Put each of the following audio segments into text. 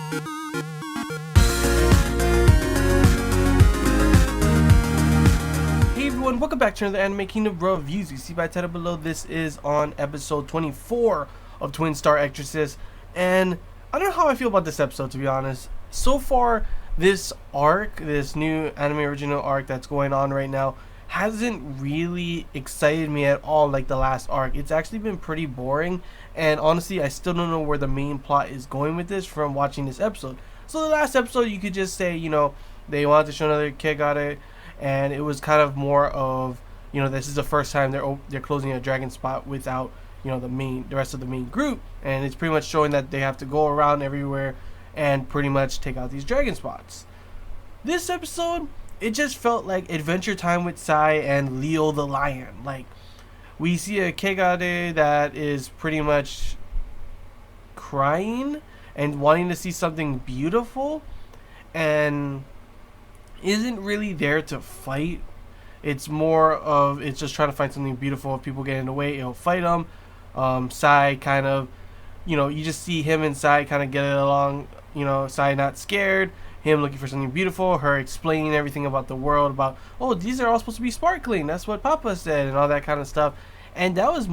Hey everyone, welcome back to another Anime Kingdom reviews. You see by the title below, this is on episode 24 of Twin Star Exorcists, and I don't know how I feel about this episode, to be honest. So far, this arc, this new anime original arc that's going on right now, hasn't really excited me at all like the last arc. It's actually been pretty boring, and honestly, I still don't know where the main plot is going with this from watching this episode. So the last episode, you could just say, they wanted to show another Kegare, and it was kind of more of, this is the first time they're closing a dragon spot without, the rest of the main group, and it's pretty much showing that they have to go around everywhere and pretty much take out these dragon spots. This episode, it just felt like Adventure Time with Sai and Leo the Lion. Like, we see a Kegare that is pretty much crying and wanting to see something beautiful, and isn't really there to fight. It's more of, it's just trying to find something beautiful. If people get in the way, it'll fight them. Sai kind of, you just see him and Sai kind of get it along. Sai not scared, him looking for something beautiful, her explaining everything about the world, about, oh, these are all supposed to be sparkling, that's what Papa said, and all that kind of stuff. And that was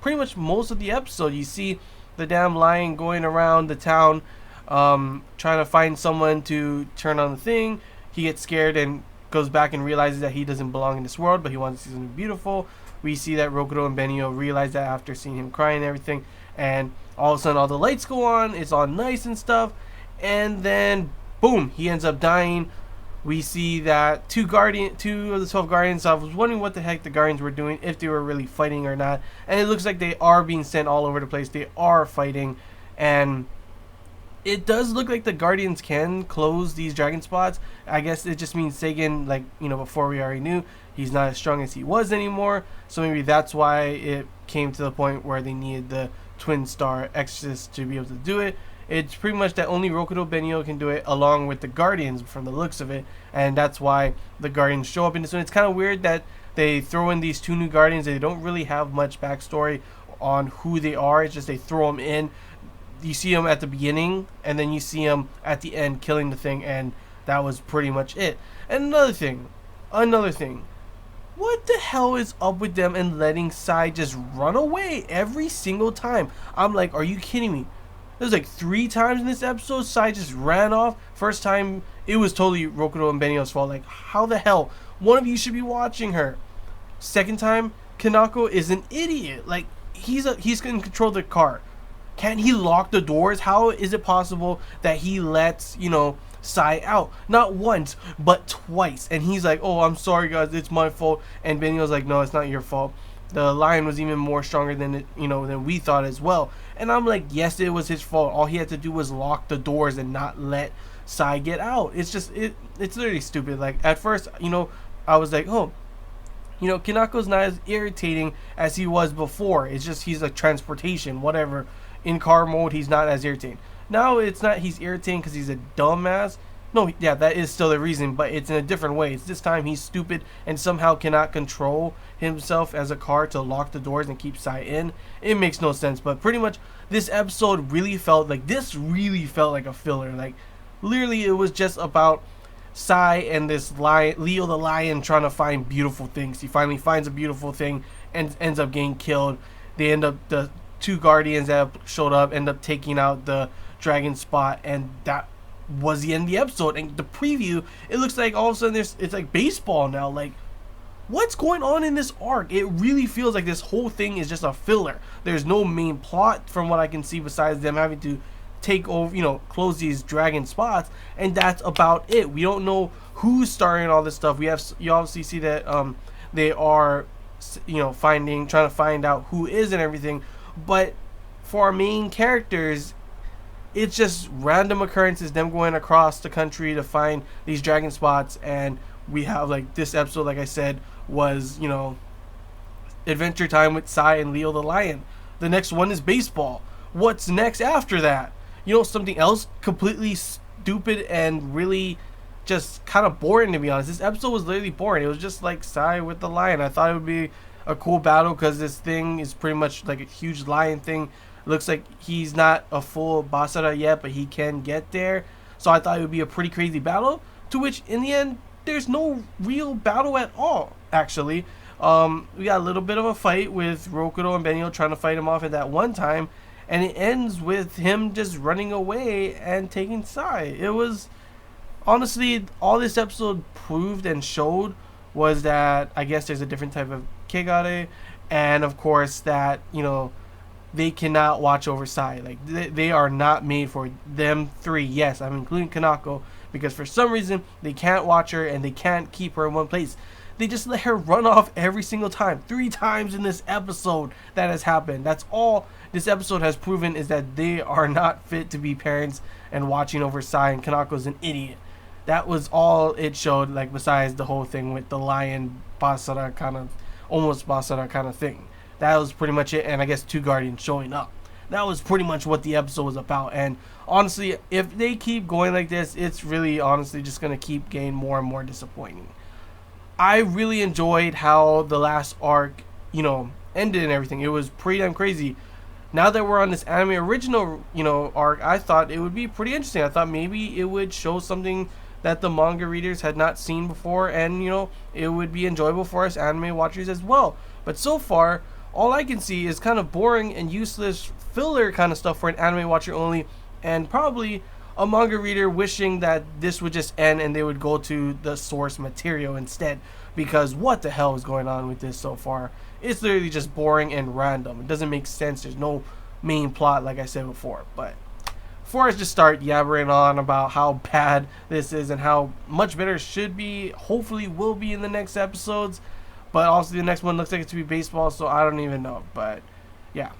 pretty much most of the episode. You see the damn lion going around the town, trying to find someone to turn on the thing. He gets scared and goes back and realizes that he doesn't belong in this world, but he wants to see something beautiful. We see that Rokudo and Benio realize that after seeing him crying and everything, and all of a sudden all the lights go on, it's all nice and stuff, and then boom, he ends up dying. We see that two of the 12 Guardians, I was wondering what the heck the Guardians were doing, if they were really fighting or not, and it looks like they are being sent all over the place. They are fighting, and it does look like the Guardians can close these dragon spots. I guess it just means Sagan, before we already knew, he's not as strong as he was anymore, so maybe that's why it came to the point where they needed the Twin Star Exorcists to be able to do it. It's pretty much that only Rokudo Benio can do it, along with the Guardians from the looks of it, and that's why the Guardians show up in this one. It's kind of weird that they throw in these two new Guardians. They don't really have much backstory on who they are. It's just they throw them in. You see them at the beginning, and then you see them at the end killing the thing, and that was pretty much it. And another thing, what the hell is up with them and letting Sai just run away every single time? I'm like, are you kidding me? There's like 3 times in this episode Sai just ran off. First time, it was totally Rokudo and Benio's fault. Like, how the hell? One of you should be watching her. Second time, Kanako is an idiot. Like, he's going to control the car. Can't he lock the doors? How is it possible that he lets, Sai out? Not once, but twice. And he's like, oh, I'm sorry, guys, it's my fault. And Benio's like, no, it's not your fault. The lion was even more stronger than than we thought as well. And I'm like, yes, it was his fault. All he had to do was lock the doors and not let Sai get out. It's just, it's literally stupid. Like, at first, I was like, oh, Kanako's not as irritating as he was before. It's just, he's like transportation, whatever. In car mode, he's not as irritating. Now it's not he's irritating because he's a dumbass. No, yeah, that is still the reason, but it's in a different way. It's this time he's stupid and somehow cannot control himself as a car to lock the doors and keep Sai in. It makes no sense, but pretty much this episode really felt like a filler. Like, literally, it was just about Sai and this lion, Leo the Lion, trying to find beautiful things. He finally finds a beautiful thing and ends up getting killed. They end up, the 2 Guardians that showed up end up taking out the dragon spot, and that was the end of the episode. And the preview, it looks like all of a sudden it's like baseball now. Like, what's going on in this arc? It really feels like this whole thing is just a filler. There's no main plot from what I can see besides them having to take over, close these dragon spots, and that's about it. We don't know who's starting all this stuff. You obviously see that they are trying to find out who is and everything. But for our main characters, it's just random occurrences, them going across the country to find these dragon spots. And we have, like, this episode, like I said, was, Adventure Time with Sai and Leo the Lion. The next one is baseball. What's next after that? Something else completely stupid and really just kind of boring, to be honest. This episode was literally boring. It was just like Sai with the lion. I thought it would be a cool battle because this thing is pretty much like a huge lion thing. Looks like he's not a full Basara yet, but he can get there. So I thought it would be a pretty crazy battle, to which in the end there's no real battle at all, actually. We got a little bit of a fight with Rokudo and Benio trying to fight him off at that one time, and it ends with him just running away and taking Sai. It was, honestly, all this episode proved and showed was that I guess there's a different type of Kegare, and of course that, they cannot watch over Sai. Like, they are not made for them three. Yes, I'm including Kanako, because for some reason they can't watch her and they can't keep her in one place. They just let her run off every single time. 3 times in this episode that has happened. That's all this episode has proven, is that they are not fit to be parents and watching over Sai, and Kanako's an idiot. That was all it showed, like, besides the whole thing with the lion Basara kind of, almost Basara kind of thing. That was pretty much it, and I guess 2 Guardians showing up. That was pretty much what the episode was about, and honestly, if they keep going like this, it's really honestly just going to keep getting more and more disappointing. I really enjoyed how the last arc, ended and everything. It was pretty damn crazy. Now that we're on this anime original, arc, I thought it would be pretty interesting. I thought maybe it would show something that the manga readers had not seen before, and, it would be enjoyable for us anime watchers as well. But so far, all I can see is kind of boring and useless filler kind of stuff for an anime watcher only, and probably a manga reader wishing that this would just end and they would go to the source material instead, because what the hell is going on with this so far? It's literally just boring and random. It doesn't make sense. There's no main plot, like I said before. But before I just start yabbering on about how bad this is and how much better it should be, hopefully will be in the next episodes, but also the next one looks like it's to be baseball, so I don't even know. But yeah,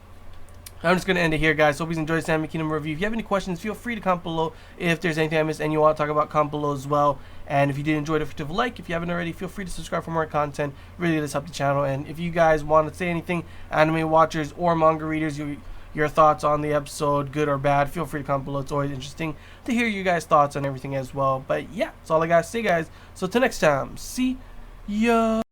I'm just going to end it here, guys. Hope you enjoyed this Anime Kingdom review. If you have any questions, feel free to comment below. If there's anything I missed and you want to talk about, comment below as well. And if you did enjoy it, like. If you haven't already, feel free to subscribe for more content. Really does help the channel. And if you guys want to say anything, anime watchers or manga readers, your thoughts on the episode, good or bad, feel free to comment below. It's always interesting to hear you guys' thoughts on everything as well. But yeah, that's all I got to say, guys. So till next time, see ya.